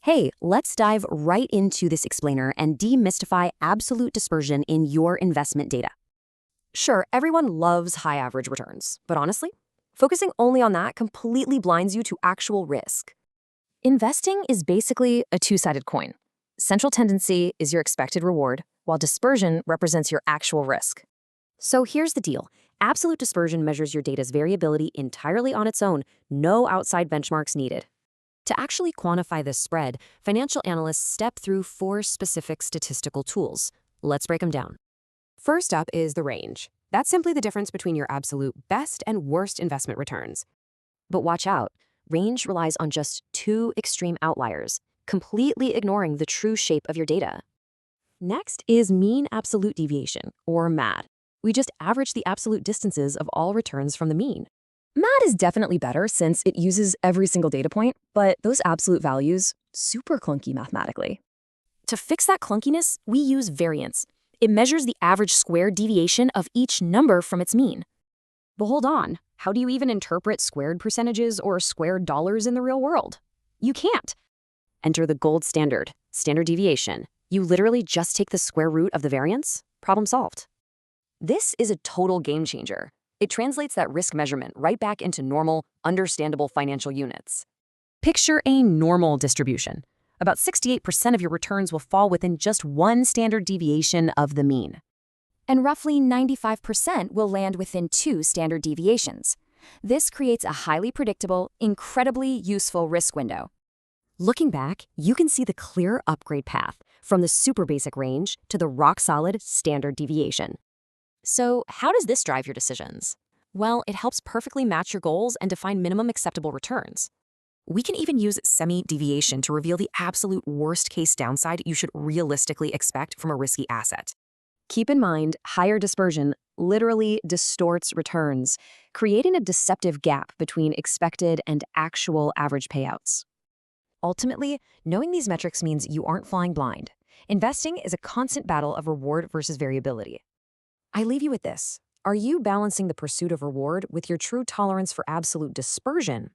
Hey, let's dive right into this explainer and demystify absolute dispersion in your investment data. Sure, everyone loves high average returns, but honestly, focusing only on that completely blinds you to actual risk. Investing is basically a two-sided coin. Central tendency is your expected reward, while dispersion represents your actual risk. So here's the deal. Absolute dispersion measures your data's variability entirely on its own, no outside benchmarks needed. To actually quantify this spread, financial analysts step through four specific statistical tools. Let's break them down. First up is the range. That's simply the difference between your absolute best and worst investment returns. But watch out. Range relies on just two extreme outliers, completely ignoring the true shape of your data. Next is mean absolute deviation, or MAD. We just average the absolute distances of all returns from the mean. MAD is definitely better since it uses every single data point, but those absolute values, super clunky mathematically. To fix that clunkiness, we use variance. It measures the average squared deviation of each number from its mean. But hold on, how do you even interpret squared percentages or squared dollars in the real world? You can't. Enter the gold standard, standard deviation. You literally just take the square root of the variance, problem solved. This is a total game changer. It translates that risk measurement right back into normal, understandable financial units. Picture a normal distribution. About 68% of your returns will fall within just one standard deviation of the mean. And roughly 95% will land within two standard deviations. This creates a highly predictable, incredibly useful risk window. Looking back, you can see the clear upgrade path from the super basic range to the rock-solid standard deviation. So how does this drive your decisions? Well, it helps perfectly match your goals and define minimum acceptable returns. We can even use semi-deviation to reveal the absolute worst-case downside you should realistically expect from a risky asset. Keep in mind, higher dispersion literally distorts returns, creating a deceptive gap between expected and actual average payouts. Ultimately, knowing these metrics means you aren't flying blind. Investing is a constant battle of reward versus variability. I leave you with this. Are you balancing the pursuit of reward with your true tolerance for absolute dispersion?